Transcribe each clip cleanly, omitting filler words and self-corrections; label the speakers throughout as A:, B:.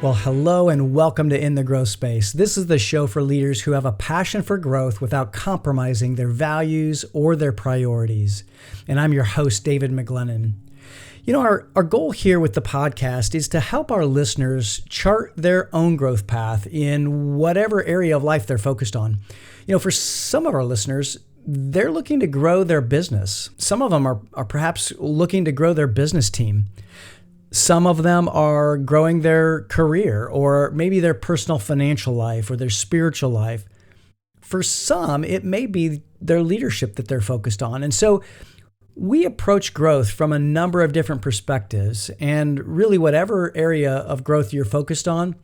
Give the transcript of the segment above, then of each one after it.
A: Well, hello and welcome to In the Growth Space. This is the show for leaders who have a passion for growth without compromising their values or their priorities. And I'm your host, David Helen. You know, our goal here with the podcast is to help our listeners chart their own growth path in whatever area of life they're focused on. You know, for some of our listeners, they're looking to grow their business. Some of them are perhaps looking to grow their business team. Some of them are growing their career or maybe their personal financial life or their spiritual life. For some, it may be their leadership that they're focused on. And so we approach growth from a number of different perspectives. And really, whatever area of growth you're focused on,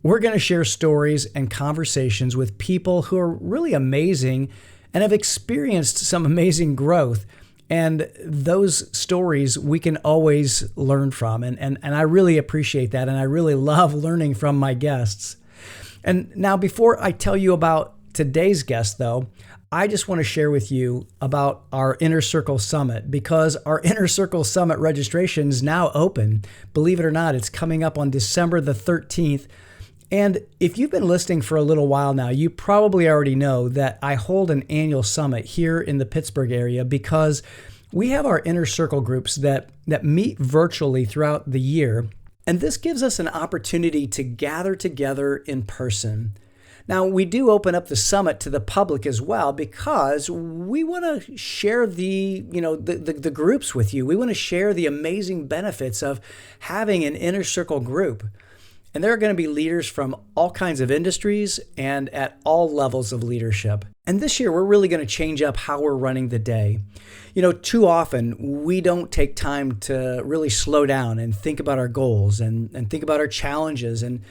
A: we're going to share stories and conversations with people who are really amazing and have experienced some amazing growth. And those stories we can always learn from. And I really appreciate that. And I really love learning from my guests. And now, before I tell you about today's guest, though, I just want to share with you about our Inner Circle Summit, because our Inner Circle Summit registration is now open. Believe it or not, it's coming up on December the 13th. And if you've been listening for a little while now, you probably already know that I hold an annual summit here in the Pittsburgh area because we have our inner circle groups that meet virtually throughout the year. And this gives us an opportunity to gather together in person. Now, we do open up the summit to the public as well because we want to share the groups with you. We want to share the amazing benefits of having an inner circle group. And there are going to be leaders from all kinds of industries and at all levels of leadership. And this year, we're really going to change up how we're running the day. You know, too often, we don't take time to really slow down and think about our goals and think about our challenges and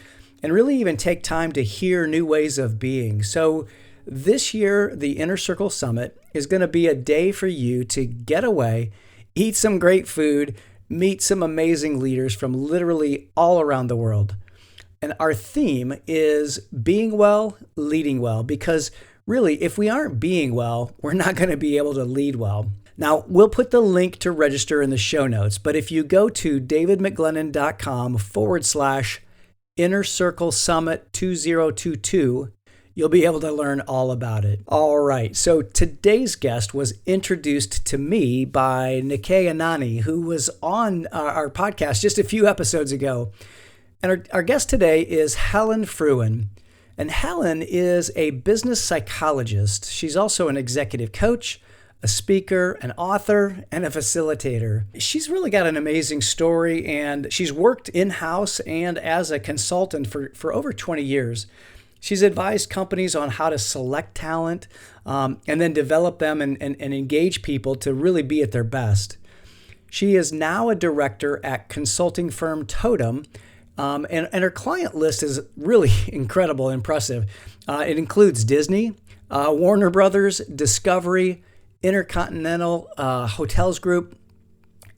A: really even take time to hear new ways of being. So this year, the Inner Circle Summit is going to be a day for you to get away, eat some great food, meet some amazing leaders from literally all around the world. And our theme is being well, leading well, because really, if we aren't being well, we're not going to be able to lead well. Now, we'll put the link to register in the show notes, but if you go to davidmcglennon.com/Inner Circle Summit 2022, you'll be able to learn all about it. All right, so today's guest was introduced to me by Nikkei Anani, who was on our podcast just a few episodes ago. And our guest today is Helen Frewin. And Helen is a business psychologist. She's also an executive coach, a speaker, an author, and a facilitator. She's really got an amazing story, and she's worked in-house and as a consultant for over 20 years. She's advised companies on how to select talent and then develop them and engage people to really be at their best. She is now a director at consulting firm Totem, and her client list is really incredible, impressive. It includes Disney, Warner Brothers, Discovery, Intercontinental Hotels Group,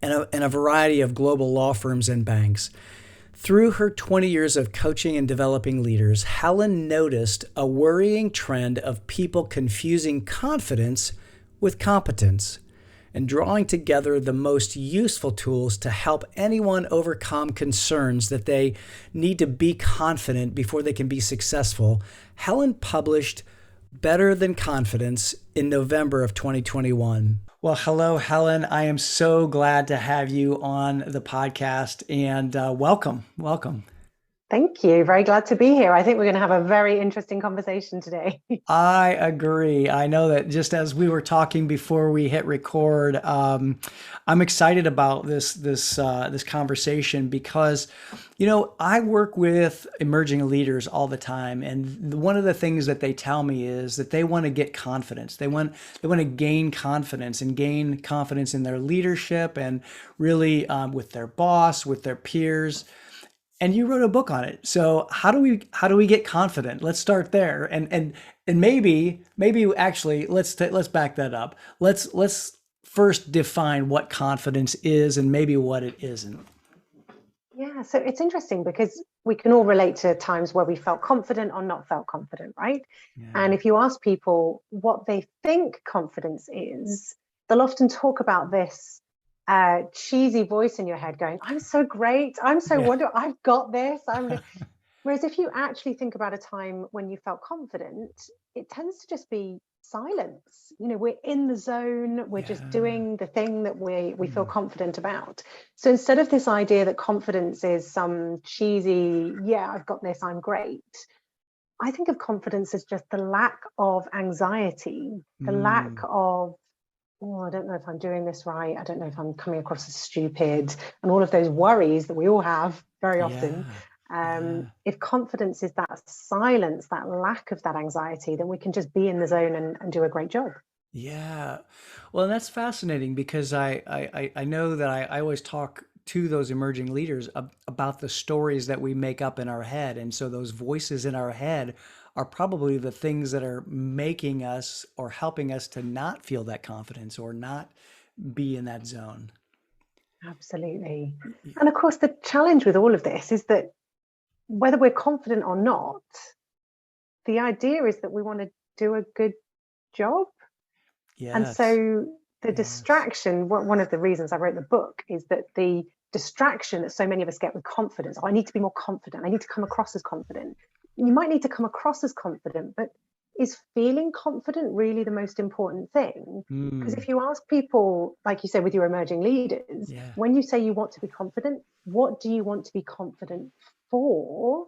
A: and a variety of global law firms and banks. Through her 20 years of coaching and developing leaders, Helen noticed a worrying trend of people confusing confidence with competence and drawing together the most useful tools to help anyone overcome concerns that they need to be confident before they can be successful. Helen published Better Than Confidence in November of 2021. Well, hello, Helen. I am so glad to have you on the podcast, and welcome.
B: Thank you. Very glad to be here. I think we're going to have a very interesting conversation today.
A: I agree. I know that just as we were talking before we hit record, I'm excited about this conversation because, you know, I work with emerging leaders all the time, and one of the things that they tell me is that they want to get confidence. They want to gain confidence and gain confidence in their leadership and really with their boss, with their peers. And you wrote a book on it. So how do we get confident? Let's start there. And maybe actually let's back that up. Let's first define what confidence is and maybe what it isn't.
B: Yeah, so it's interesting because we can all relate to times where we felt confident or not felt confident, right?
A: Yeah.
B: And if you ask people what they think confidence is, they'll often talk about this cheesy voice in your head going, I'm so great. I'm so
A: Yeah.
B: wonderful. I've got this. Whereas if you actually think about a time when you felt confident, it tends to just be silence. We're in the zone, we're just
A: Yeah.
B: doing the thing that we feel
A: Mm.
B: confident about. So instead of this idea that confidence is some cheesy, yeah, I've got this, I'm great, I think of confidence as just the lack of anxiety, the lack
A: Mm.
B: of, oh, I don't know if I'm doing this right. I don't know if I'm coming across as stupid, and all of those worries that we all have very often.
A: Yeah. Yeah.
B: If confidence is that silence, that lack of that anxiety, then we can just be in the zone and do a great job.
A: Yeah. Well, and that's fascinating because I know that I always talk to those emerging leaders about the stories that we make up in our head. And so those voices in our head are probably the things that are making us or helping us to not feel that confidence or not be in that zone.
B: Absolutely.
A: Yeah.
B: And of course, the challenge with all of this is that whether we're confident or not, the idea is that we want to do a good job. And
A: Yes.
B: so the
A: Yes.
B: distraction, one of the reasons I wrote the book is that the distraction that so many of us get with confidence, oh, I need to be more confident, I need to come across as confident. You might need to come across as confident, but is feeling confident really the most important thing? Because
A: Mm.
B: if you ask people, like you said, with your emerging leaders,
A: Yeah.
B: when you say you want to be confident, what do you want to be confident for?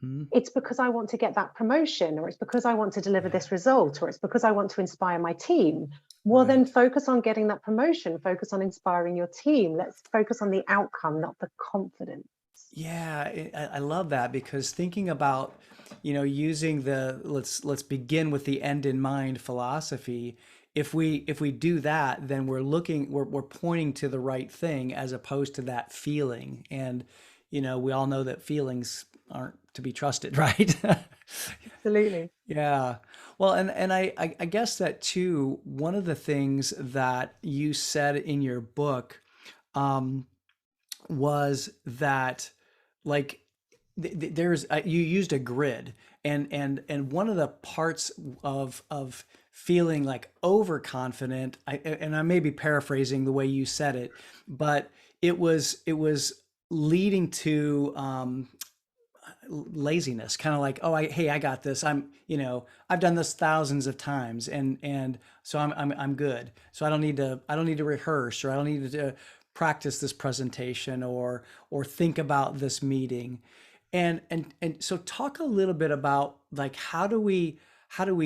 A: Hmm.
B: It's because I want to get that promotion, or it's because I want to deliver
A: Yeah.
B: this result, or it's because I want to inspire my team. Well, then
A: Right.
B: focus on getting that promotion, focus on inspiring your team. Let's focus on the outcome, not the confidence.
A: Yeah, I love that because thinking about, using the let's begin with the end in mind philosophy. If we do that, then we're pointing to the right thing as opposed to that feeling. And we all know that feelings aren't to be trusted, right?
B: Absolutely.
A: Yeah. Well, and I guess that too, one of the things that you said in your book, um, was that like there's you used a grid, and one of the parts of feeling like overconfident, and I may be paraphrasing the way you said it, but it was leading to laziness, kind of like, oh, hey, I got this. I've done this thousands of times, and so I'm good. So I don't need to rehearse, or I don't need to practice this presentation, or think about this meeting. And so talk a little bit about, like, how do we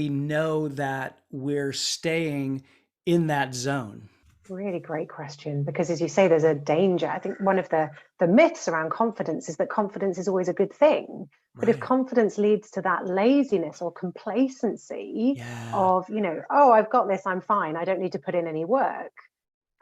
A: know that we're staying in that zone?
B: Really great question, because as you say, there's a danger. I think one of the myths around confidence is that confidence is always a good thing. But if
A: Right.
B: confidence leads to that laziness or complacency
A: Yeah.
B: of, oh, I've got this, I'm fine, I don't need to put in any work.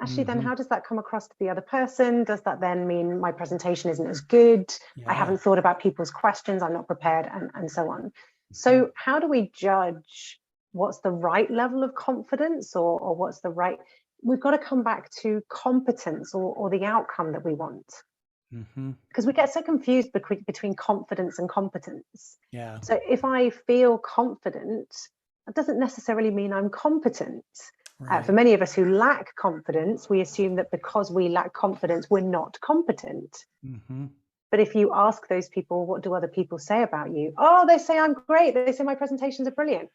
B: Actually, then
A: Hmm.
B: how does that come across to the other person? Does that then mean my presentation isn't as good? I
A: Yeah.
B: haven't thought about people's questions, I'm not prepared, and so on.
A: Mhm.
B: So how do we judge what's the right level of confidence, or what's the right? We've got to come back to competence, or the outcome that we want,
A: Mhm.
B: because we get so confused between confidence and competence.
A: Yeah.
B: So if I feel confident, that doesn't necessarily mean I'm competent. For
A: Right.
B: many of us who lack confidence, we assume that because we lack confidence, we're not competent.
A: Mhm.
B: But if you ask those people, what do other people say about you? Oh, they say I'm great. They say my presentations are brilliant.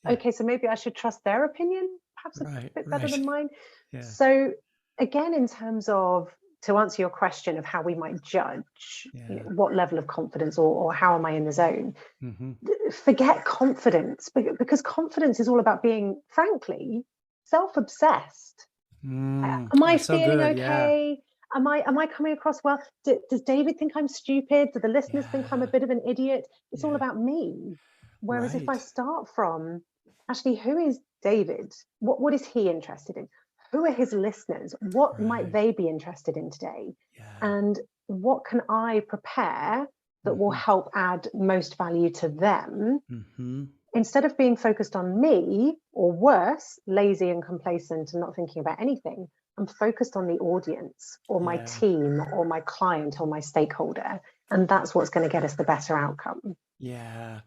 A: Yeah.
B: Okay, so maybe I should trust their opinion, perhaps a
A: Right.
B: bit better
A: Right.
B: than mine.
A: Yeah.
B: So, again, in terms of, to answer your question of how we might judge,
A: Yeah.
B: what level of confidence, or how am I in the zone,
A: Mhm.
B: forget confidence, because confidence is all about being, frankly, self-obsessed. Am I
A: That's so
B: feeling
A: good. Yeah.
B: okay? Am I coming across well? Does David think I'm stupid? Do the listeners think I'm a
A: Yeah.
B: bit of an idiot? It's all
A: Yeah.
B: about me. Whereas if I
A: Right.
B: start from, actually, who is David? What is he interested in? Who are his listeners? What might
A: Right.
B: they be interested in today?
A: Yeah.
B: And what can I prepare that will
A: Mhm.
B: help add most value to them?
A: Mhm.
B: Instead of being focused on me, or worse, lazy and complacent and not thinking about anything, I'm focused on the audience or my
A: Yeah.
B: team or my client or my stakeholder. And that's what's going to get us the better outcome.
A: Yeah.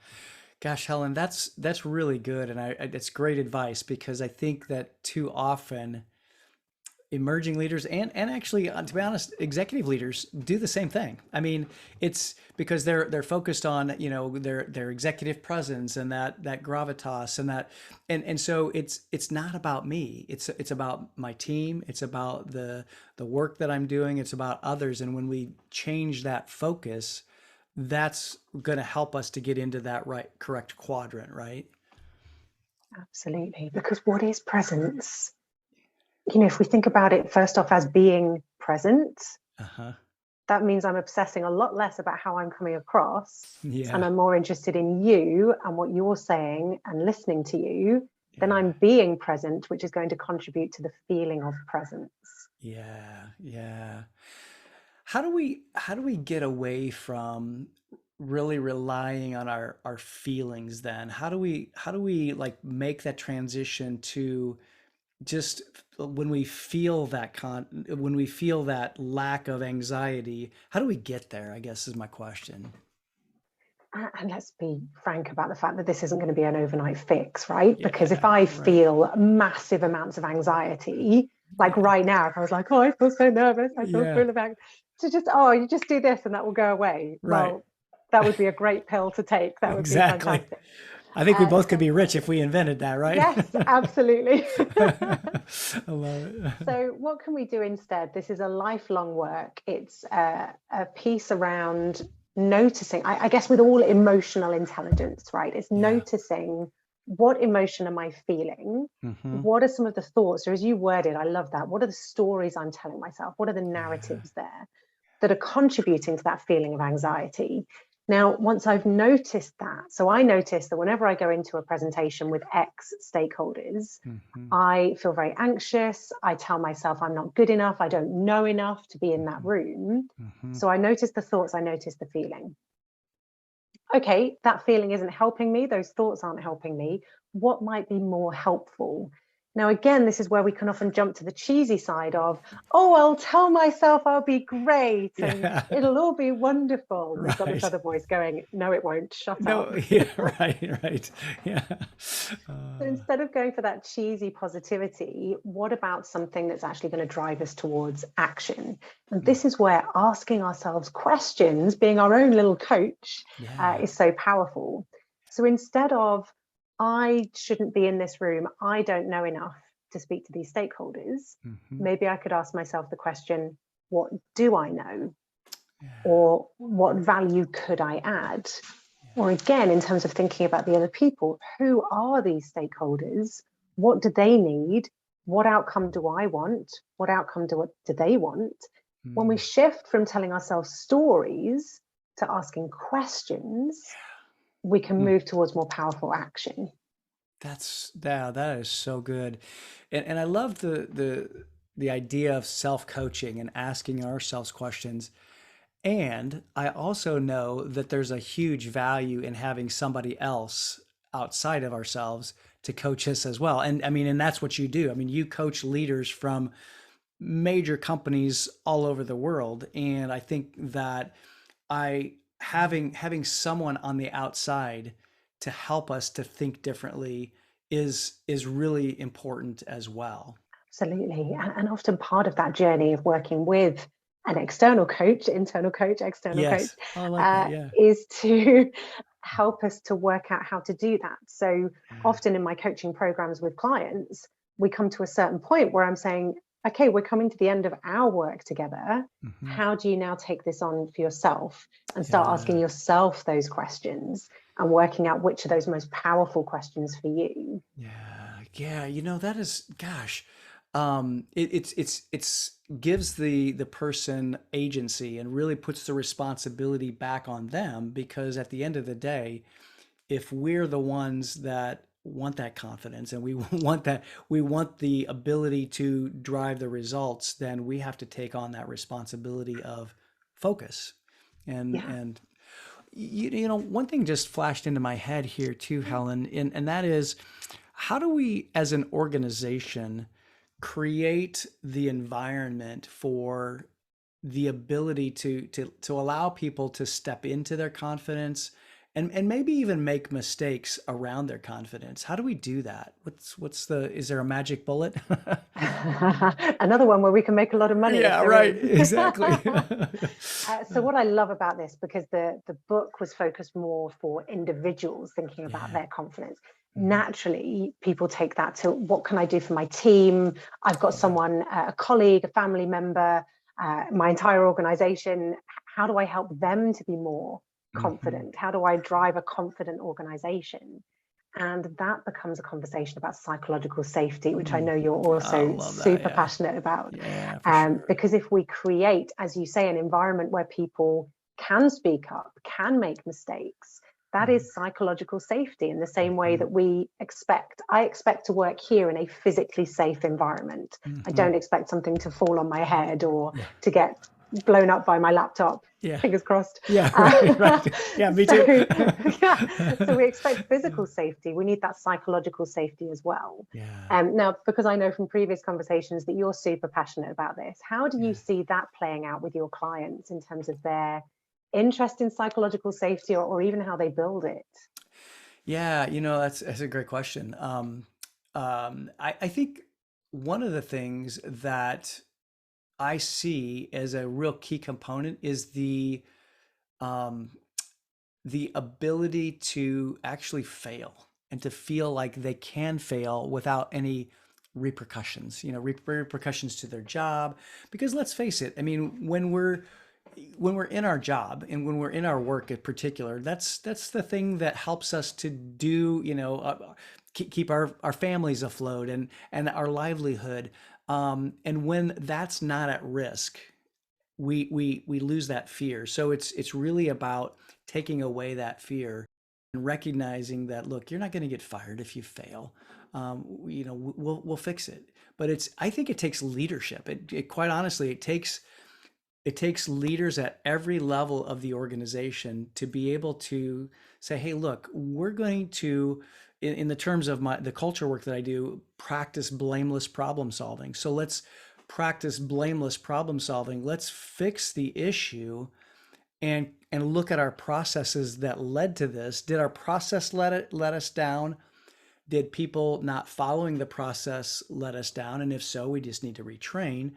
A: Gosh, Helen, that's really good, and it's great advice, because I think that too often emerging leaders and actually, to be honest, executive leaders do the same thing. I mean, it's because they're focused on, their executive presence and that gravitas and so it's not about me. It's about my team. It's about the work that I'm doing. It's about others. And when we change that focus, that's going to help us to get into that correct quadrant, right?
B: Absolutely. Because what is presence? If we think about it first off as being present,
A: Uh-huh.
B: that means I'm obsessing a lot less about how I'm coming across, and
A: Yeah.
B: I'm more interested in you and what you're saying and listening to you than
A: Yeah.
B: I'm being present, which is going to contribute to the feeling of presence.
A: Yeah. Yeah. How do we get away from really relying on our feelings then? How do we like make that transition to just when we feel when we feel that lack of anxiety, how do we get there, I guess, is my question.
B: And let's be frank about the fact that this isn't going to be an overnight fix, right? Because if
A: Yeah,
B: I
A: right.
B: feel massive amounts of anxiety, like
A: Yeah.
B: right now, if I was like, oh, I feel so nervous, I feel
A: Yeah.
B: full of anxiety, to just, oh, you just do this and that will go away.
A: Right.
B: Well, that would be a great pill to take. That would be
A: Exactly.
B: fantastic.
A: I think we both could
B: So,
A: be rich if we invented that, right?
B: yes, absolutely.
A: I love it.
B: So, what can we do instead? This is a lifelong work. It's a piece around noticing, I guess, with all emotional intelligence, right? It's
A: Yeah.
B: noticing what emotion am I feeling?
A: Hmm.
B: What are some of the thoughts, or as you worded, I love that. What are the stories I'm telling myself? What are the
A: Yeah.
B: narratives there that are contributing to that feeling of anxiety? Now, once I've noticed that, so I notice that whenever I go into a presentation with X stakeholders,
A: Hmm.
B: I feel very anxious. I tell myself I'm not good enough. I don't know enough to be in that
A: Hmm.
B: room.
A: Hmm.
B: So I notice the thoughts, I notice the feeling. Okay, that feeling isn't helping me. Those thoughts aren't helping me. What might be more helpful? Now, again, this is where we can often jump to the cheesy side of, oh, I'll tell myself I'll be great and
A: Yeah.
B: it'll all be wonderful. We've got this
A: Right.
B: other voice going, no, it won't. Shut up.
A: No, yeah, right, right. Yeah.
B: So instead of going for that cheesy positivity, what about something that's actually going to drive us towards action? And
A: Mm,
B: this is where asking ourselves questions, being our own little coach,
A: yeah.
B: is so powerful. So instead of, I shouldn't be in this room, I don't know enough to speak to these stakeholders,
A: Hmm.
B: maybe I could ask myself the question, what do I know?
A: Yeah.
B: Or what value could I add?
A: Yeah.
B: Or again, in terms of thinking about the other people, who are these stakeholders? What do they need? What outcome do I want? What outcome do they want? When we
A: Mm,
B: shift from telling ourselves stories to asking questions, we can
A: mm.
B: move towards more powerful action.
A: That is so good. And I love the idea of self-coaching and asking ourselves questions. And I also know that there's a huge value in having somebody else outside of ourselves to coach us as well. And I mean, and that's what you do. I mean, you coach leaders from major companies all over the world. And I think that I having someone on the outside to help us to think differently is really important as well.
B: Absolutely. And often part of that journey of working with an external coach, internal coach, external coach,
A: Yes. Oh, I like that. Yeah.
B: is to help us to work out how to do that. So
A: Yeah.
B: often in my coaching programs with clients, we come to a certain point where I'm saying, okay, we're coming to the end of our work together.
A: Hmm.
B: How do you now take this on for yourself and start asking
A: Yeah.
B: yourself those questions and working out which are those most powerful questions for you?
A: Yeah. Yeah. That is, gosh, it's gives the person agency and really puts the responsibility back on them, because at the end of the day, if we're the ones that want that confidence and we want the ability to drive the results, then we have to take on that responsibility of focus.
B: Yeah.
A: And one thing just flashed into my head here too, Helen, and that is, how do we as an organization create the environment for the ability to allow people to step into their confidence and maybe even make mistakes around their confidence? How do we do that? Is there a magic bullet?
B: Another one where we can make a lot of money if
A: Yeah,
B: there
A: right.
B: is.
A: Exactly.
B: So what I love about this, because the book was focused more for individuals thinking about
A: Yeah.
B: their confidence.
A: Mhm.
B: Naturally, people take that to what can I do for my team? I've got someone, a colleague, a family member, my entire organization. How do I help them to be more confident? How do I drive a confident organization? And that becomes a conversation about psychological safety, which I know you're
A: I
B: also
A: love that.
B: super
A: Yeah.
B: passionate about.
A: Yeah, for sure.
B: Because if we create, as you say, an environment where people can speak up, can make mistakes, that is psychological safety, in the same way that I expect to work here in a physically safe environment. I don't expect something to fall on my head or to get blown up by my laptop.
A: Yeah.
B: Fingers crossed.
A: Yeah, right. Yeah, me too.
B: So we expect physical safety. We need that psychological safety as well.
A: Yeah.
B: Now, because I know from previous conversations that you're super passionate about this, how do you
A: Yeah.
B: see that playing out with your clients in terms of their interest in psychological safety, or even how they build it?
A: Yeah, that's a great question. I think one of the things that I see as a real key component is um, the ability to actually fail and to feel like they can fail without any repercussions, repercussions to their job. Because let's face it, I mean, when we're in our job and when we're in our work in particular, that's the thing that helps us to do, keep our families afloat and our livelihood. And when that's not at risk, we lose that fear. So it's really about taking away that fear and recognizing that, look, you're not going to get fired if you fail. We'll fix it. But I think it takes leadership. It quite honestly, it takes leaders at every level of the organization to be able to say, hey, look, we're going to, in the terms of the culture work that I do, practice blameless problem solving. So let's practice blameless problem solving. Let's fix the issue and look at our processes that led to this. Did our process let us down? Did people not following the process let us down? And if so, we just need to retrain.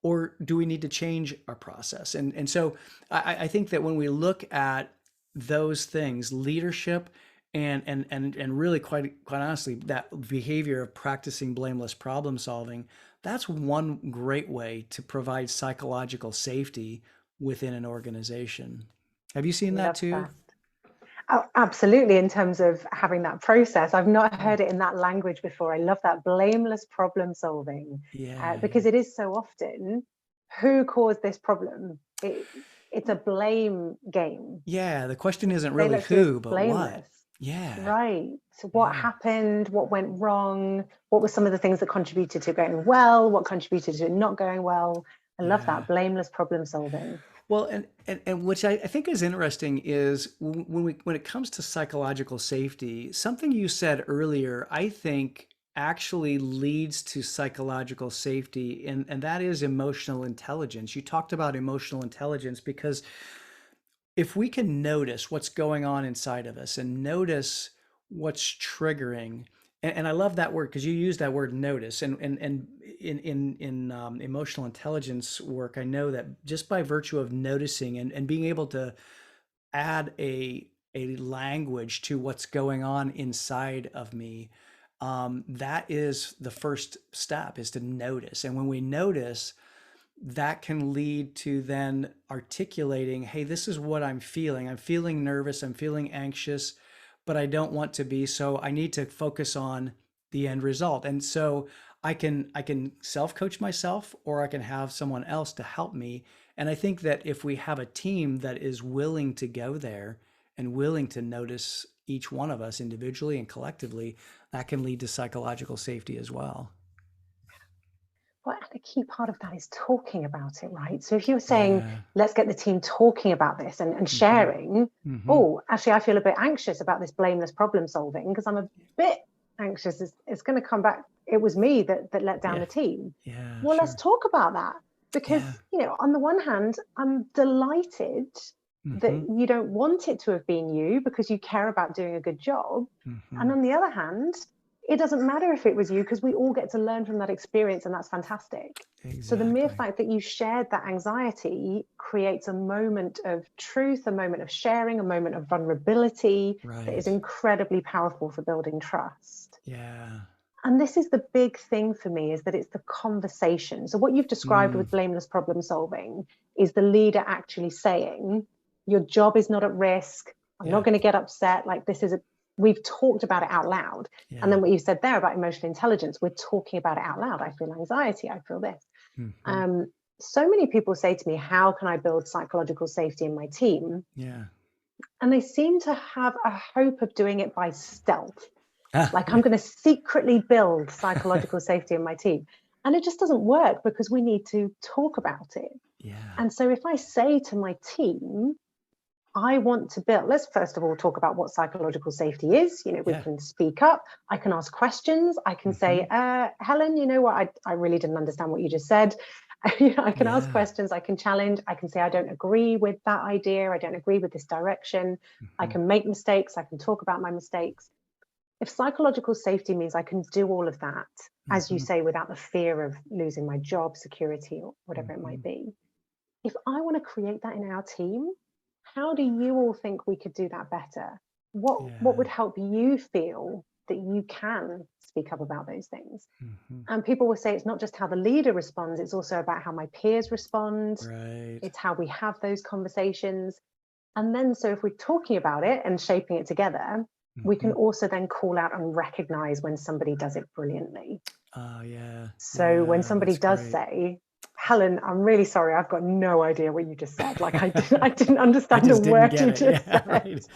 A: Or do we need to change our process? And so I think that when we look at those things, leadership and really quite honestly, that behavior of practicing blameless problem solving, that's one great way to provide psychological safety within an organization. Have you seen that
B: Love
A: too?
B: that. Oh, absolutely. In terms of having that process, I've not
A: Yeah.
B: heard it in that language before. I love that blameless problem solving,
A: Yeah.
B: because it is so often who caused this problem. It's a blame game.
A: Yeah. The question isn't
B: Say,
A: really
B: let's do is
A: who, but what.
B: blameless.
A: Yeah.
B: Right. So what
A: Yeah.
B: happened? What went wrong? What were some of the things that contributed to going well? What contributed to it not going well? I love
A: Yeah.
B: that blameless problem solving.
A: Well, and which I think is interesting is when it comes to psychological safety, something you said earlier, I think actually leads to psychological safety, and that is emotional intelligence. You talked about emotional intelligence because if we can notice what's going on inside of us and notice what's triggering, and I love that word because you use that word notice, and in emotional intelligence work, I know that just by virtue of noticing and being able to add a language to what's going on inside of me, that is the first step, is to notice. And when we notice, that can lead to then articulating, hey, this is what I'm feeling. I'm feeling nervous. I'm feeling anxious, but I don't want to be. So I need to focus on the end result. And so I can self-coach myself, or I can have someone else to help me. And I think that if we have a team that is willing to go there and willing to notice each one of us individually and collectively, that can lead to psychological safety as well.
B: Well, and a key part of that is talking about it, right? So if you're saying,
A: Yeah.
B: let's get the team talking about this and
A: Hmm.
B: sharing,
A: Hmm.
B: oh, actually, I feel a bit anxious about this blameless problem solving because I'm a bit anxious. It's going to come back. it was me that let down
A: Yeah.
B: the team.
A: Yeah.
B: Well,
A: Sure.
B: let's talk about that, because,
A: Yeah.
B: on the one hand, I'm delighted that
A: Mm-hmm.
B: you don't want it to have been you because you care about doing a good job.
A: Mm-hmm.
B: And on the other hand, it doesn't matter if it was you, because we all get to learn from that experience, and that's fantastic. So the mere
A: Exactly.
B: fact that you shared that anxiety creates a moment of truth, a moment of sharing, a moment of vulnerability that is
A: Right.
B: incredibly powerful for building trust.
A: Yeah.
B: And this is the big thing for me, is that it's the conversation. So what you've described
A: Mm.
B: with blameless problem solving is the leader actually saying, your job is not at risk. I'm
A: Yeah.
B: not going to get upset. Like, we've talked about it out loud. And
A: Yeah.
B: then what you said there about emotional intelligence, we're talking about it out loud. I feel anxiety. I feel this.
A: Mm-hmm.
B: So many people say to me, how can I build psychological safety in my team?
A: Yeah.
B: And they seem to have a hope of doing it by stealth.
A: Ah,
B: Like, I'm
A: yeah.
B: going to secretly build psychological safety in my team. And it just doesn't work, because we need to talk about it.
A: Yeah.
B: And so if I say to my team, I want to build, let's first of all talk about what psychological safety is. We
A: Yeah.
B: can speak up. I can ask questions. I can
A: Mm-hmm.
B: say, Helen, you know what? I really didn't understand what you just said. I can ask
A: Yeah.
B: questions. I can challenge. I can say, I don't agree with that idea. I don't agree with this direction. I
A: Mm-hmm.
B: can make mistakes. I can talk about my mistakes. If psychological safety means I can do all of that, as you
A: Mm-hmm.
B: say, without the fear of losing my job, security, or whatever it
A: Mm-hmm.
B: might be, if I want to create that in our team, how do you all think we could do that better? What
A: Yeah.
B: would help you feel that you can speak up about those things?
A: Mm-hmm.
B: And people will say it's not just how the leader responds, it's also about how my peers respond.
A: Right.
B: It's how we have those conversations. And then, so if we're talking about it and shaping it together, we can
A: Mm-hmm.
B: also then call out and recognize when somebody does it brilliantly.
A: Oh, yeah.
B: So when
A: Yeah.
B: somebody
A: That's
B: does
A: great.
B: say, Helen, I'm really sorry, I've got no idea what you just said. Like, I didn't
A: I
B: understand a
A: just didn't
B: word
A: get
B: you
A: it.
B: just
A: Yeah.
B: said.
A: Right.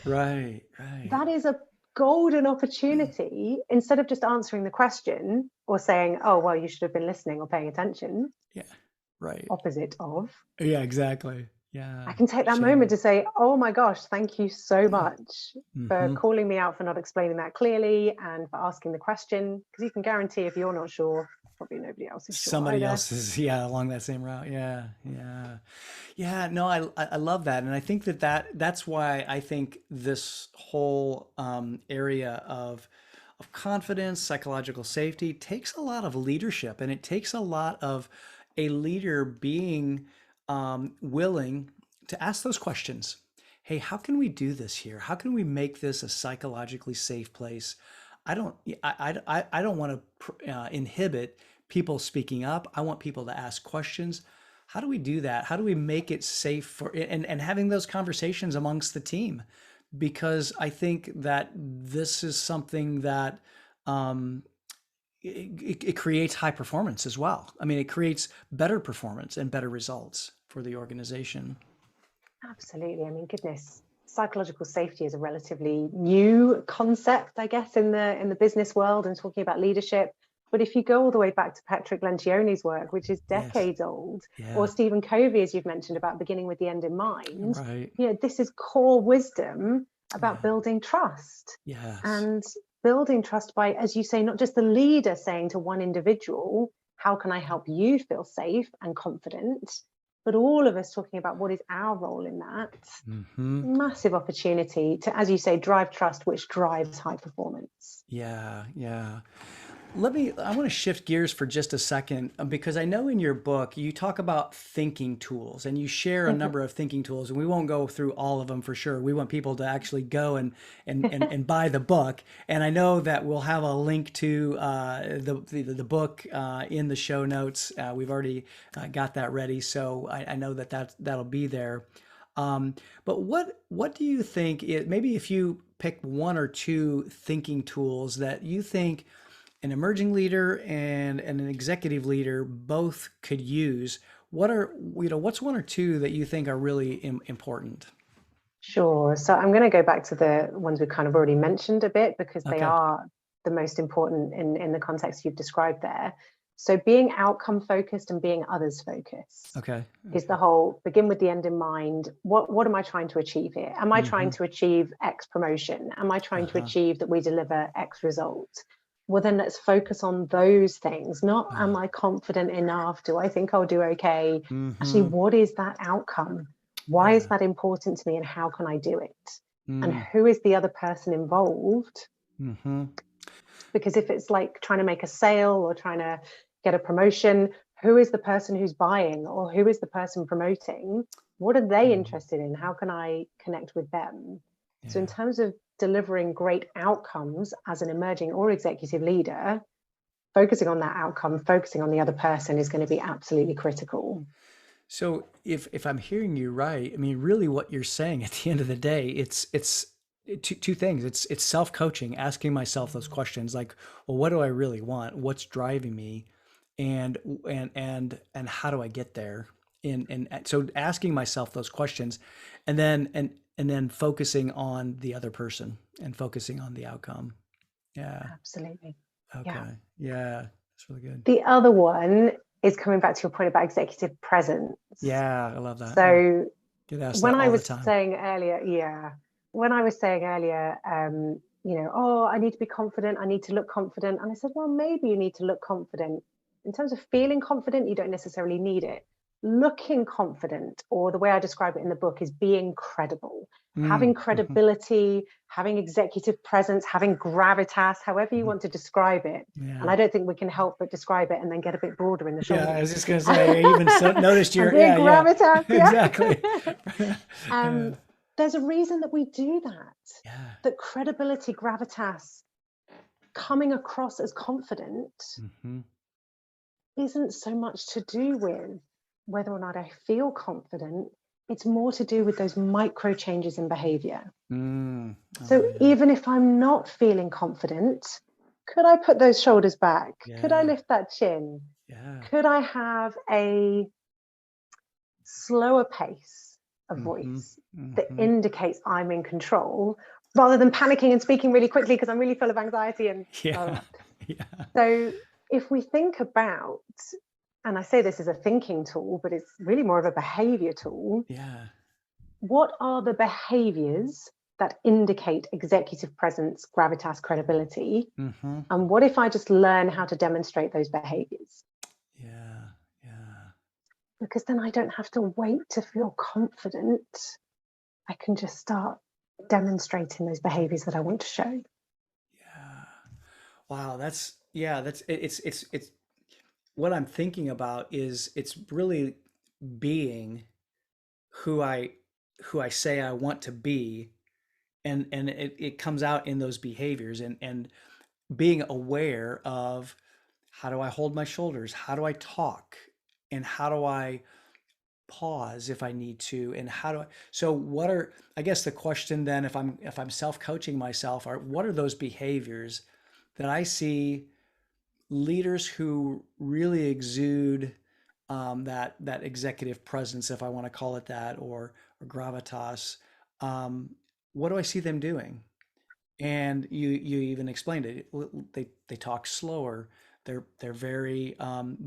A: Right. Right.
B: That is a golden opportunity. Instead of just answering the question or saying, oh, well, you should have been listening or paying attention,
A: Yeah. Right.
B: opposite of,
A: Yeah. Exactly.
B: I
A: Yeah.
B: can take that moment
A: Shame.
B: to say, oh my gosh, thank you so much for
A: Mm-hmm.
B: calling me out for not explaining that clearly and for asking the question. Because you can guarantee if you're not sure, probably nobody else is sure
A: Somebody
B: either.
A: else is, yeah, along that same route. Yeah. Yeah. Yeah, no, I love that, and I think that's why I think this whole area of confidence, psychological safety takes a lot of leadership, and it takes a lot of a leader being willing to ask those questions. Hey, how can we do this here? How can we make this a psychologically safe place? I don't I don't want to inhibit people speaking up. I want people to ask questions. How do we do that? How do we make it safe for and having those conversations amongst the team? Because I think that this is something that um, it creates high performance as well. I mean, it creates better performance and better results for the organization.
B: Absolutely. I mean, goodness, psychological safety is a relatively new concept, I guess, in the business world and talking about leadership. But if you go all the way back to Patrick Lencioni's work, which is
A: Yes.
B: decades old, or
A: Yeah.
B: Stephen Covey, as you've mentioned, about beginning with the end in mind,
A: Right.
B: this is core wisdom about
A: Yeah.
B: building trust.
A: Yes.
B: And building trust by, as you say, not just the leader saying to one individual, how can I help you feel safe and confident? But all of us talking about what is our role in that.
A: Mm-hmm.
B: Massive opportunity to, as you say, drive trust, which drives high performance.
A: Yeah. Yeah. I want to shift gears for just a second because I know in your book you talk about thinking tools and you share a number of thinking tools, and we won't go through all of them for sure. We want people to actually go and buy the book. And I know that we'll have a link to the book in the show notes. We've already got that ready. So I know that'll be there. But what do you think maybe if you pick one or two thinking tools that you think an emerging leader and an executive leader both could use, what's one or two that you think are really important?
B: Sure. So I'm going to go back to the ones we kind of already mentioned a bit, because they
A: Okay.
B: are the most important in the context you've described there. So being outcome focused and being others focused
A: Okay.
B: is
A: Okay.
B: the whole begin with the end in mind. What am I trying to achieve here? Am I
A: Mm-hmm.
B: trying to achieve X promotion? Am I trying to
A: Uh-huh.
B: achieve that we deliver X result? well, then let's focus on those things. Not, am I confident enough? Do I think I'll do okay? Actually,
A: Mm-hmm.
B: what is that outcome? Why is
A: Yeah.
B: that important to me, and how can I do it? And
A: Mm.
B: who is the other person involved?
A: Mm-hmm.
B: Because if it's like trying to make a sale or trying to get a promotion, who is the person who's buying, or who is the person promoting? What are they
A: Mm.
B: interested in? How can I connect with them? So in
A: Yeah.
B: terms of delivering great outcomes as an emerging or executive leader, focusing on that outcome, focusing on the other person is going to be absolutely critical.
A: So if I'm hearing you right, I mean, really what you're saying at the end of the day, it's two things. It's self-coaching, asking myself those questions like, well, what do I really want? What's driving me? And and how do I get there? And so asking myself those questions and then focusing on the other person and focusing on the outcome. Yeah.
B: Absolutely. Yeah.
A: Okay. Yeah. That's really good.
B: The other one is coming back to your point about executive presence.
A: Yeah, I love that. Yeah.
B: So
A: Get asked
B: when
A: that
B: I
A: all the
B: was
A: time.
B: saying earlier, yeah, when I was saying earlier, oh, I need to be confident, I need to look confident. And I said, well, maybe you need to look confident. In terms of feeling confident, you don't necessarily need it. Looking confident, or the way I describe it in the book, is being credible, having
A: Mm, mhm,
B: credibility, having executive presence, having gravitas, however you
A: mhm.
B: want to describe it. And
A: Yeah.
B: I don't think we can help but describe it and then get a bit broader in the
A: Yeah, I was
B: shoulders.
A: just gonna say, I even noticed
B: A
A: your,
B: big
A: yeah, yeah,
B: gravitas, yeah.
A: exactly.
B: um,
A: Yeah,
B: there's a reason that we do that.
A: yeah.
B: That credibility, gravitas, coming across as confident
A: Hmm.
B: isn't so much to do with whether or not I feel confident. It's more to do with those micro changes in behavior.
A: Mm. Oh,
B: So
A: yeah,
B: even if I'm not feeling confident, could I put those shoulders back? Could I
A: yeah,
B: lift that chin?
A: yeah.
B: Could I have a slower pace of
A: Hmm.
B: voice that
A: Hmm.
B: indicates I'm in control, rather than panicking and speaking really quickly because I'm really full of anxiety and blah, blah,
A: Yeah,
B: blah.
A: yeah,
B: So if we think about, and I say this is a thinking tool, but it's really more of a behavior tool,
A: yeah.
B: what are the behaviors that indicate executive presence, gravitas, credibility?
A: Hmm.
B: And what if I just learn how to demonstrate those behaviors?
A: Yeah, yeah,
B: Because then I don't have to wait to feel confident. I can just start demonstrating those behaviors that I want to show.
A: yeah. Wow, yeah, it's what I'm thinking about is it's really being who I who I say I want to be, and it comes out in those behaviors and being aware of how do I hold my shoulders, how do I talk, and how do I pause if I need to, and how do I, so what are, I guess the question then, if I'm self-coaching myself, are what are those behaviors that I see leaders who really exude that executive presence, if I want to call it that, or gravitas. Um, what do I see them doing? And you even explained it. They talk slower. They're very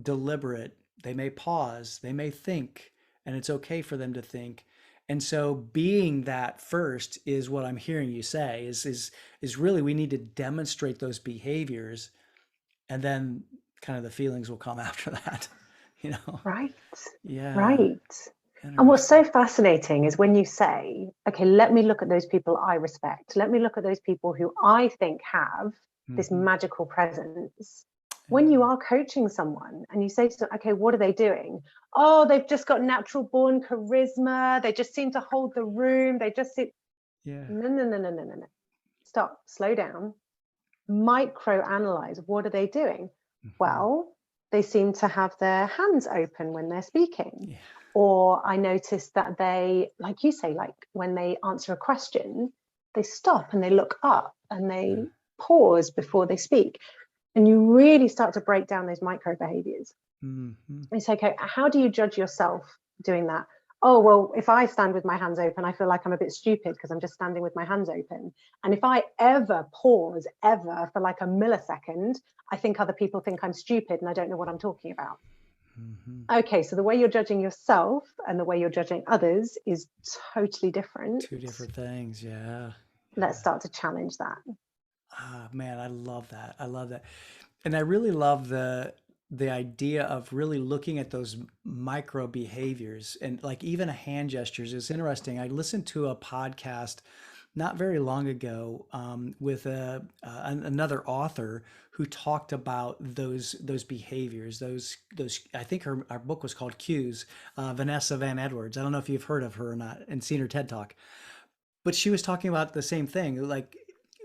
A: deliberate. They may pause. They may think, and it's okay for them to think. And so, being that first is what I'm hearing you say is really we need to demonstrate those behaviors, and then kind of the feelings will come after that. You know?
B: Right,
A: Yeah.
B: right. And what's
A: Interesting.
B: so fascinating is when you say, okay, let me look at those people I respect. Let me look at those people who I think have this
A: Hmm.
B: magical presence. When you
A: Yeah.
B: are coaching someone and you say to them, okay, what are they doing? Oh, they've just got natural born charisma. They just seem to hold the room. They just seem,
A: Yeah.
B: no, no, no, no, no, no, no. Stop, slow down, micro analyze. What are they doing?
A: Hmm.
B: Well, they seem to have their hands open when they're speaking.
A: Yeah.
B: Or I noticed that they, like you say, like when they answer a question, they stop and they look up and they pause before they speak. And you really start to break down those micro behaviors.
A: Hmm.
B: It's okay, how do you judge yourself doing that? Oh, well, if I stand with my hands open, I feel like I'm a bit stupid because I'm just standing with my hands open. And if I ever pause, ever for like a millisecond, I think other people think I'm stupid and I don't know what I'm talking about.
A: Hmm.
B: Okay, so the way you're judging yourself and the way you're judging others is totally different.
A: Two different things. Yeah.
B: Let's
A: Yeah.
B: start to challenge that.
A: Ah, man, I love that. I love that. And I really love the idea of really looking at those micro behaviors and like even a hand gestures. It's interesting. I listened to a podcast not very long ago with another author who talked about those behaviors. Those I think our book was called Cues. Vanessa Van Edwards. I don't know if you've heard of her or not and seen her TED Talk, but she was talking about the same thing. Like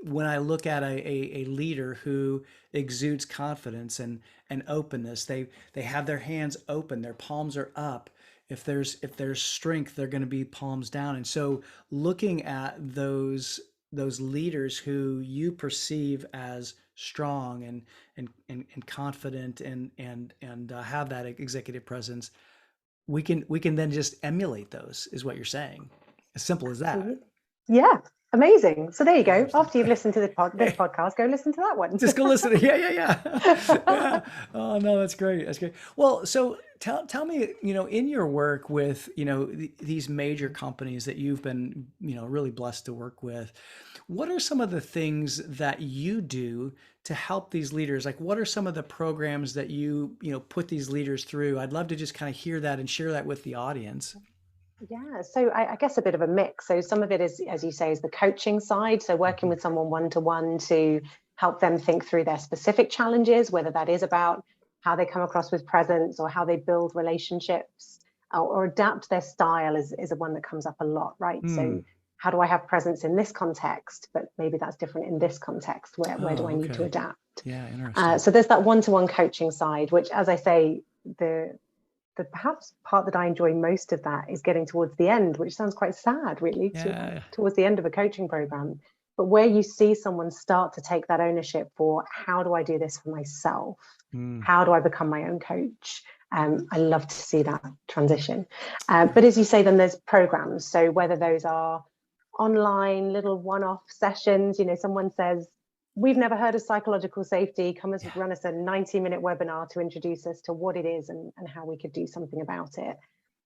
A: when I look at a leader who exudes confidence and openness, they have their hands open, their palms are up. If there's strength, they're going to be palms down. And so looking at those leaders who you perceive as strong and confident and have that executive presence, we can then just emulate those, is what you're saying. As simple as that.
B: Yeah, amazing. So there you go.
A: Interesting.
B: After you've listened to this podcast, go listen to that one.
A: Just go listen. Yeah, yeah, yeah. Yeah. Oh no, that's great. That's great. Well, so tell me, in your work with, these major companies that you've been, really blessed to work with, what are some of the things that you do to help these leaders? Like, what are some of the programs that you put these leaders through? I'd love to just kind of hear that and share that with the audience.
B: Yeah, so I guess a bit of a mix. So some of it is, as you say, is the coaching side. So working with someone one-to-one to help them think through their specific challenges, whether that is about how they come across with presence or how they build relationships or adapt their style is a one that comes up a lot, right?
A: Hmm.
B: So how do I have presence in this context, but maybe that's different in this context? Where do
A: Oh,
B: I need to
A: okay.
B: adapt?
A: Yeah, interesting.
B: So there's that one-to-one coaching side, which, as I say, the perhaps part that I enjoy most of that is getting towards the end, which sounds quite sad, really,
A: Yeah.
B: towards the end of a coaching program. But where you see someone start to take that ownership for how do I do this for myself?
A: Hmm.
B: How do I become my own coach? I love to see that transition. But as you say, then there's programs. So whether those are online little one-off sessions, someone says, we've never heard of psychological safety, come and
A: Yeah.
B: run us a 90-minute webinar to introduce us to what it is and how we could do something about it.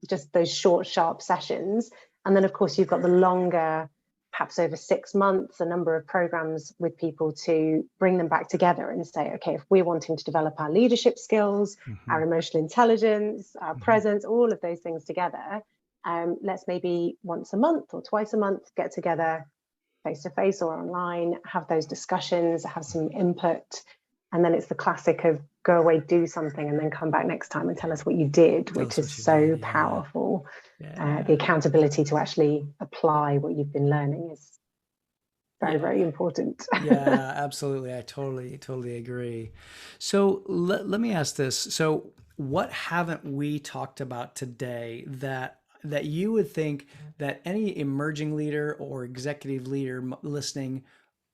B: Just those short, sharp sessions. And then, of course, you've got the longer, perhaps over 6 months, a number of programs with people to bring them back together and say, okay, if we're wanting to develop our leadership skills,
A: Hmm.
B: our emotional intelligence, our
A: Hmm.
B: presence, all of those things together, let's maybe once a month or twice a month get together face to face or online, have those discussions, have some input. And then it's the classic of go away, do something, and then come back next time and tell us what you did,
A: Tell
B: which
A: us
B: is
A: what you did.
B: so
A: Yeah.
B: powerful. The
A: Yeah.
B: accountability to actually apply what you've been learning is very,
A: Yeah.
B: very important.
A: Yeah, absolutely. I totally agree. So let me ask this. So what haven't we talked about today that you would think that any emerging leader or executive leader listening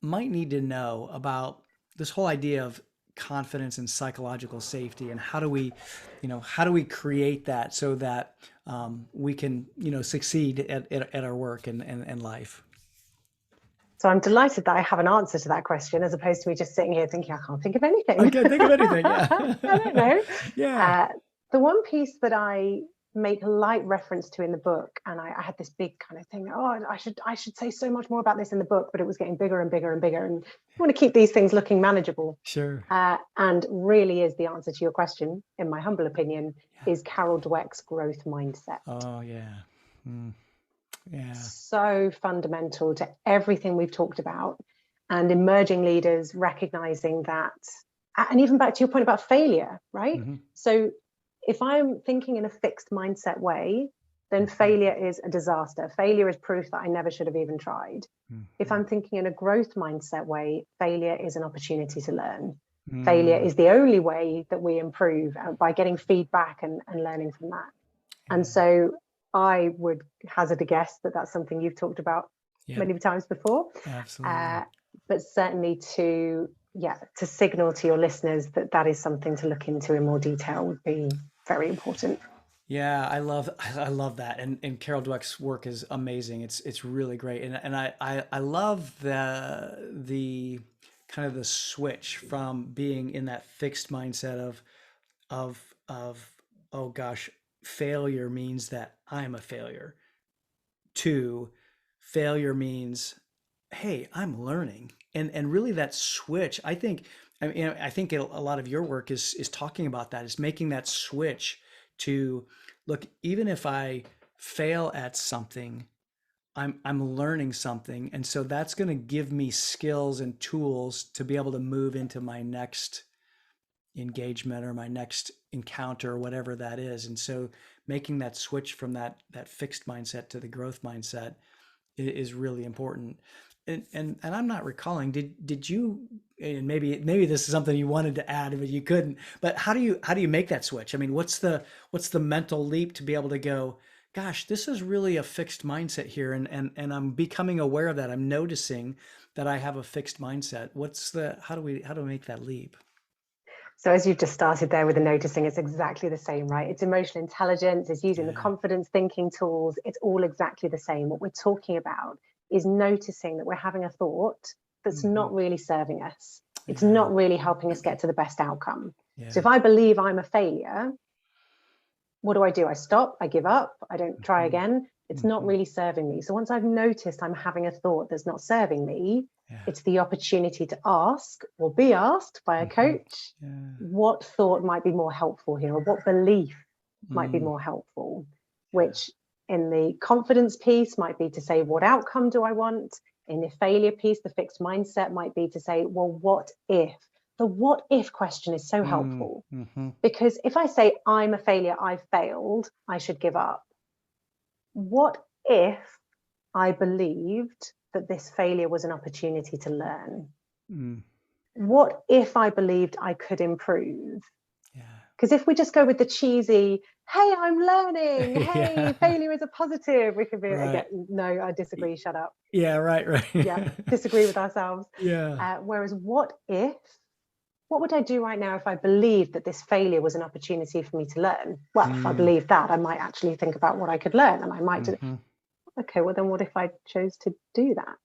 A: might need to know about this whole idea of confidence and psychological safety, and how do we create that so that we can succeed at our work and life?
B: So I'm delighted that I have an answer to that question as opposed to me just sitting here thinking, I can't think of
A: I
B: anything.
A: can't think of anything. Yeah.
B: I don't know.
A: Yeah.
B: Uh, the one piece that I make a light reference to in the book, and I had this big kind of thing, oh, I should say so much more about this in the book, but it was getting bigger and bigger and bigger. And I want to keep these things looking manageable.
A: Sure.
B: And really is the answer to your question, in my humble opinion,
A: Yeah.
B: is Carol Dweck's growth mindset.
A: Oh, yeah. Mm, yeah.
B: So fundamental to everything we've talked about, and emerging leaders recognizing that, and even back to your point about failure, right?
A: Hmm.
B: So if I'm thinking in a fixed mindset way, then
A: Hmm.
B: failure is a disaster. Failure is proof that I never should have even tried. If
A: Hmm.
B: I'm thinking in a growth mindset way, failure is an opportunity to learn. Failure
A: Mm,
B: is the only way that we improve, by getting feedback and learning from that. And
A: yeah.
B: so I would hazard a guess that that's something you've talked about
A: Yep.
B: many times before.
A: Absolutely.
B: Uh, but certainly to signal to your listeners that that is something to look into in more detail would be very important.
A: Yeah, I love that, and Carol Dweck's work is amazing. It's really great, and I love the kind of the switch from being in that fixed mindset of oh gosh, failure means that I'm a failure, to failure means, hey, I'm learning. and really that switch, I think, I mean, I think a lot of your work is talking about that, is making that switch to look, even if I fail at something, I'm learning something. And so that's going to give me skills and tools to be able to move into my next engagement or my next encounter or whatever that is. And so making that switch from that fixed mindset to the growth mindset is really important. And I'm not recalling, did you, and maybe this is something you wanted to add but you couldn't, but how do you make that switch? I mean, what's the mental leap to be able to go, gosh, this is really a fixed mindset here, and I'm becoming aware of that. I'm noticing that I have a fixed mindset. How do we make that leap?
B: So as you've just started there with the noticing, it's exactly the same, right? It's emotional intelligence, it's using the confidence thinking tools. It's all exactly the same. What we're talking about is noticing that we're having a thought that's not really serving us. It's not really helping us get to the best outcome. So if I believe I'm a failure, what do? I stop, I give up, I don't try again. It's not really serving me. So once I've noticed I'm having a thought that's not serving me, it's the opportunity to ask or be asked by a coach, what thought might be more helpful here, or what belief might be more helpful, which in the confidence piece might be to say, what outcome do I want? In the failure piece, the fixed mindset might be to say, well, what if? The what if question is so helpful, because if I say I'm a failure, I failed, I should give up. What if I believed that this failure was an opportunity to learn? What if I believed I could improve? Because if we just go with the cheesy, hey, I'm learning, hey, failure is a positive, we could be again, no, I disagree, shut up.
A: Right.
B: Disagree with ourselves. Whereas what would I do right now if I believed that this failure was an opportunity for me to learn? Well, if I believe that, I might actually think about what I could learn, and I might do, okay, well then what if I chose to do that?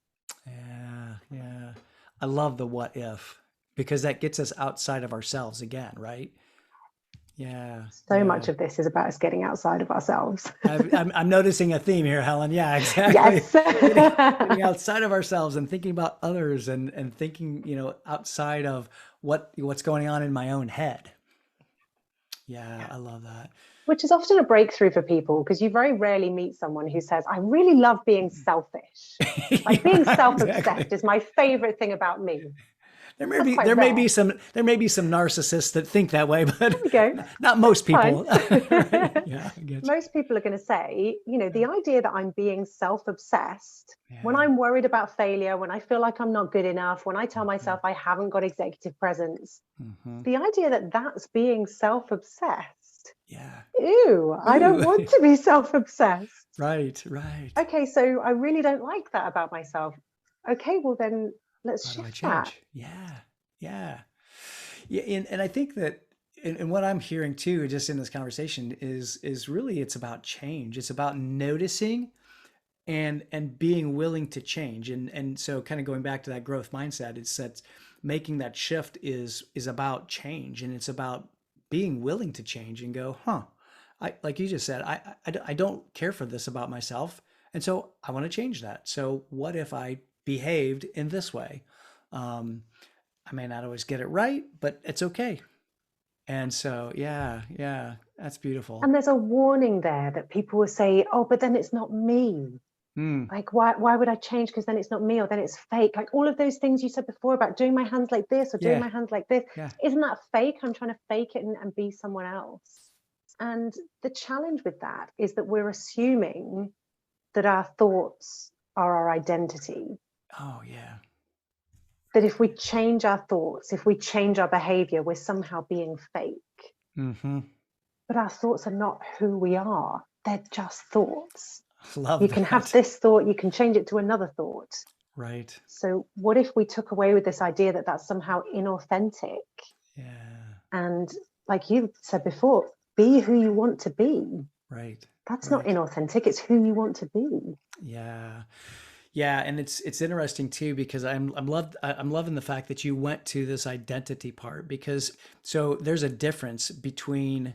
A: Yeah. I love the what if, because that gets us outside of ourselves again, right?
B: So much of this is about us getting outside of ourselves.
A: I'm noticing a theme here, Helen. Yeah, exactly.
B: Yes.
A: getting outside of ourselves and thinking about others, and thinking, outside of what's going on in my own head. I love that.
B: Which is often a breakthrough for people, because you very rarely meet someone who says, I really love being selfish. Like being self-obsessed is my favorite thing about me.
A: There may be some narcissists that think that way, but not most people.
B: Most people are going to say, the idea that I'm being self-obsessed, when I'm worried about failure, when I feel like I'm not good enough, when I tell myself I haven't got executive presence, the idea that that's being self-obsessed. Ew, I don't want to be self-obsessed.
A: Right.
B: Okay, so I really don't like that about myself. Okay, well then let's shift that.
A: Yeah. And I think that, and what I'm hearing too, just in this conversation, is really, it's about change. It's about noticing and being willing to change. And so kind of going back to that growth mindset, it's that making that shift is about change, and it's about being willing to change and go, like you just said, I don't care for this about myself. And so I want to change that. So what if I behaved in this way? I may not always get it right, but it's okay. And so, that's beautiful.
B: And there's a warning there that people will say, oh, but then it's not me. Like, why would I change? Because then it's not me, or then it's fake. Like all of those things you said before about doing my hands like this or doing my hands like this. Isn't that fake? I'm trying to fake it and be someone else. And the challenge with that is that we're assuming that our thoughts are our identity.
A: Oh, yeah.
B: That if we change our thoughts, if we change our behavior, we're somehow being fake. But our thoughts are not who we are. They're just thoughts.
A: Love
B: you
A: that.
B: can have this thought, you can change it to another thought.
A: Right.
B: So what if we took away with this idea that that's somehow inauthentic? And like you said before, be who you want to be.
A: Right.
B: That's not inauthentic. It's who you want to be.
A: Yeah, and it's interesting too, because I'm loving the fact that you went to this identity part, because so there's a difference between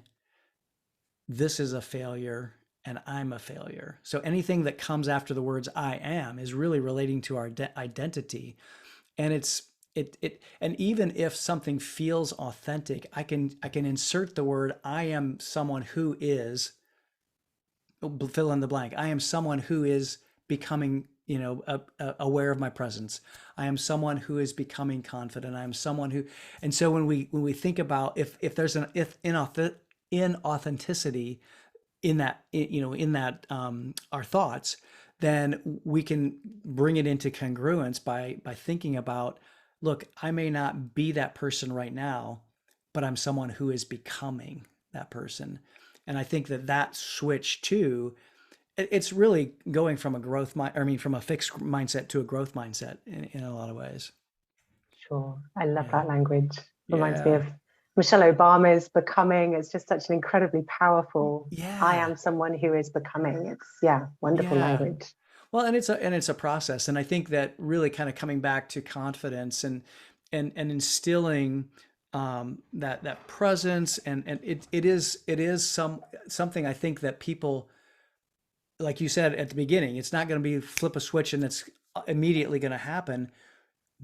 A: this is a failure and I'm a failure. So anything that comes after the words I am is really relating to our identity. And and even if something feels authentic, I can insert the word, I am someone who is, fill in the blank. I am someone who is becoming, aware of my presence. I am someone who is becoming confident. I am someone who, and so when we think about if there's an inauthenticity in that, our thoughts, then we can bring it into congruence by thinking about, look, I may not be that person right now, but I'm someone who is becoming that person. And I think that switch too, it's really going from from a fixed mindset to a growth mindset in a lot of ways.
B: Sure. I love
A: Yeah.
B: that language. Reminds me
A: Yeah.
B: of Michelle Obama's Becoming. It's just such an incredibly powerful, I
A: Yeah.
B: am someone who is becoming. It's, wonderful
A: Yeah.
B: language.
A: Well, and it's a process. And I think that really kind of coming back to confidence and instilling that presence, and it is something I think that people, like you said at the beginning, it's not going to be flip a switch and it's immediately going to happen,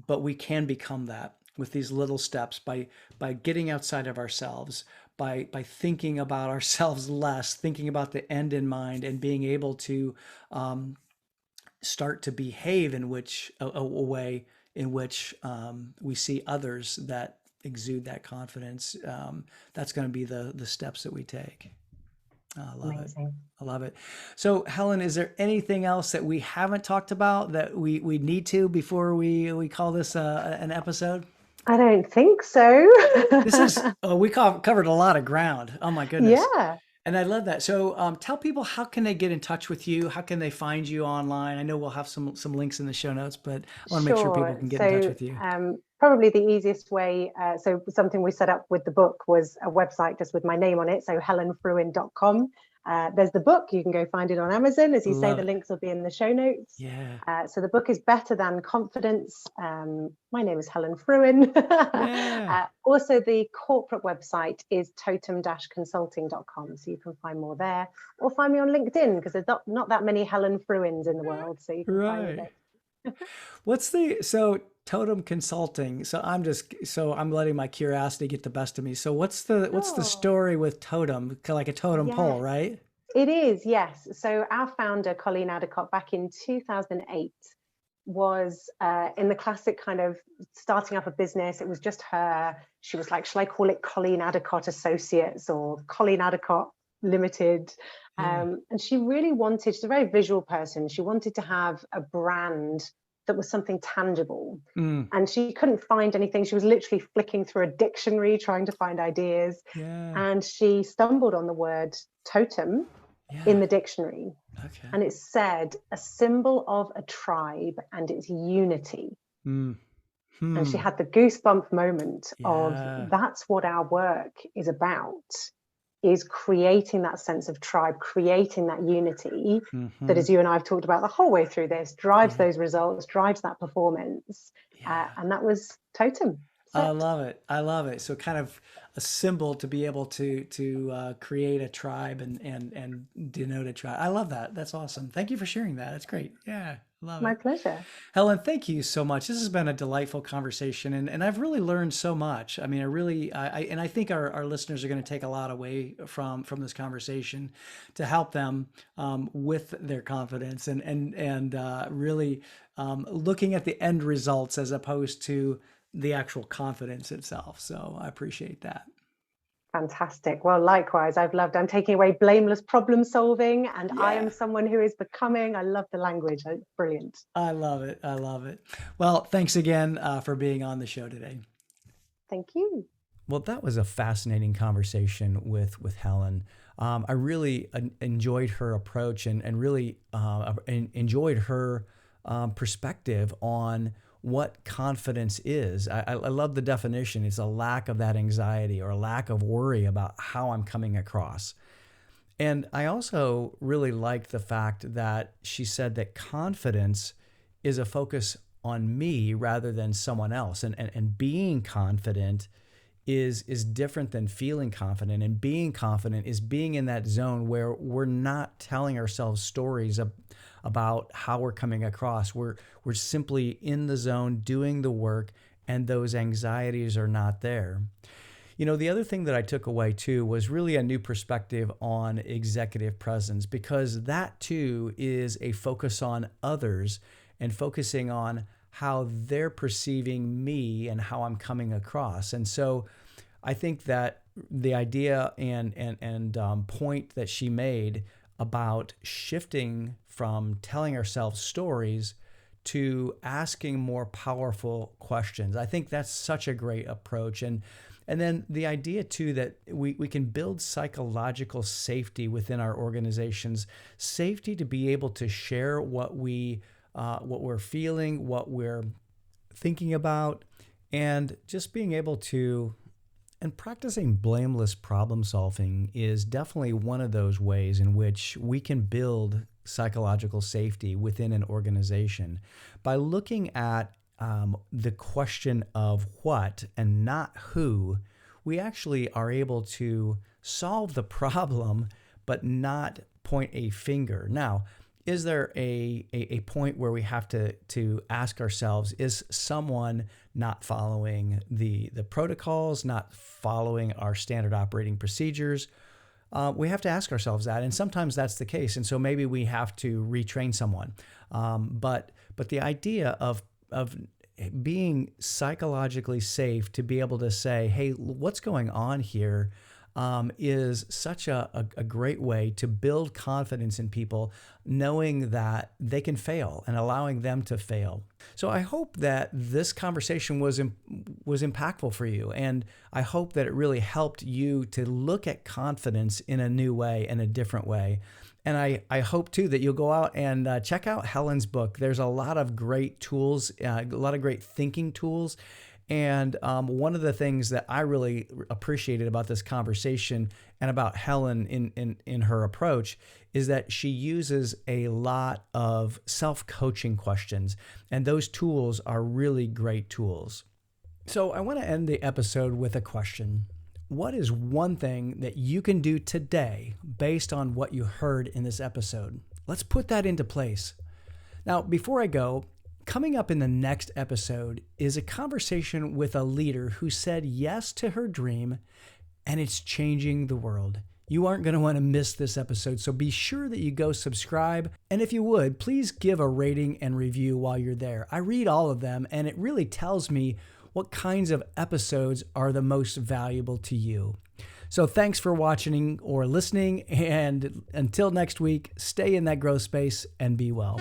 A: but we can become that with these little steps by getting outside of ourselves, by thinking about ourselves less, thinking about the end in mind, and being able to start to behave in a way in which we see others that exude that confidence. That's going to be the steps that we take. I love it.
B: Amazing.
A: I love it. So, Helen, is there anything else that we haven't talked about that we need to before we call this an episode?
B: I don't think so.
A: This is we covered a lot of ground. Oh my goodness.
B: Yeah.
A: And I love that. So tell people, how can they get in touch with you? How can they find you online? I know we'll have some links in the show notes, but I want to make sure people can get in touch with you.
B: Probably the easiest way, so something we set up with the book was a website just with my name on it, so helenfrewin.com. There's the book. You can go find it on Amazon. As you say, the links will be in the show notes.
A: Yeah.
B: So the book is Better Than Confidence. My name is Helen Frewin.
A: Yeah.
B: Also, the corporate website is totem-consulting.com. So you can find more there, or find me on LinkedIn, because there's not that many Helen Frewins in the world. So you can find me there.
A: What's Totem Consulting? So I'm letting my curiosity get the best of me. So what's the story with Totem? Like a totem pole, right?
B: It is, yes. So our founder, Colleen Adicott, back in 2008, was in the classic kind of starting up a business. It was just her. She was like, shall I call it Colleen Adicott Associates or Colleen Adicott Limited? And she really wanted, she's a very visual person. She wanted to have a brand that was something tangible. And she couldn't find anything. She was literally flicking through a dictionary trying to find ideas. And she stumbled on the word totem in the dictionary. And it said a symbol of a tribe and its unity. And she had the goosebump moment of, that's what our work is about, is creating that sense of tribe, creating that unity that, as you and I have talked about the whole way through this, drives those results, drives that performance. And that was Totem.
A: I love it. I love it. So kind of a symbol to be able to create a tribe and denote a tribe. I love that. That's awesome. Thank you for sharing that. That's great. Yeah. Love it.
B: My pleasure.
A: Helen, thank you so much. This has been a delightful conversation, and I've really learned so much. I mean, I think our listeners are going to take a lot away from this conversation to help them with their confidence and really looking at the end results as opposed to the actual confidence itself. So I appreciate that.
B: Fantastic. Well, likewise, I'm taking away blameless problem solving, and I am someone who is becoming. I love the language. It's brilliant.
A: I love it. I love it. Well, thanks again for being on the show today.
B: Thank you.
A: Well, that was a fascinating conversation with Helen. I really enjoyed her approach and really enjoyed her perspective on what confidence is. I love the definition. It's a lack of that anxiety or a lack of worry about how I'm coming across. And I also really liked the fact that she said that confidence is a focus on me rather than someone else. And being confident is different than feeling confident. And being confident is being in that zone where we're not telling ourselves stories about how we're coming across. We're simply in the zone doing the work, and those anxieties are not there. The other thing that I took away too was really a new perspective on executive presence, because that too is a focus on others and focusing on how they're perceiving me and how I'm coming across. And so I think that the idea and point that she made about shifting from telling ourselves stories to asking more powerful questions, I think that's such a great approach. And then the idea too that we can build psychological safety within our organizations, safety to be able to share what we're feeling, what we're thinking about, and just being able to, and practicing blameless problem solving is definitely one of those ways in which we can build psychological safety within an organization by looking at the question of what and not who. We actually are able to solve the problem, but not point a finger. Now, is there a point where we have to ask ourselves, is someone not following the protocols, not following our standard operating procedures? We have to ask ourselves that, and sometimes that's the case, and so maybe we have to retrain someone. But the idea of being psychologically safe to be able to say, hey, what's going on here, is such a great way to build confidence in people, knowing that they can fail and allowing them to fail. So I hope that this conversation was impactful for you, and I hope that it really helped you to look at confidence in a new way and a different way. And I hope too that you'll go out and check out Helen's book. There's a lot of great tools, a lot of great thinking tools. And one of the things that I really appreciated about this conversation and about Helen in her approach is that she uses a lot of self-coaching questions, and those tools are really great tools. So I want to end the episode with a question. What is one thing that you can do today based on what you heard in this episode? Let's put that into place. Now, before I go, coming up in the next episode is a conversation with a leader who said yes to her dream, and it's changing the world. You aren't going to want to miss this episode, so be sure that you go subscribe. And if you would, please give a rating and review while you're there. I read all of them, and it really tells me what kinds of episodes are the most valuable to you. So thanks for watching or listening, and until next week, stay in that growth space and be well.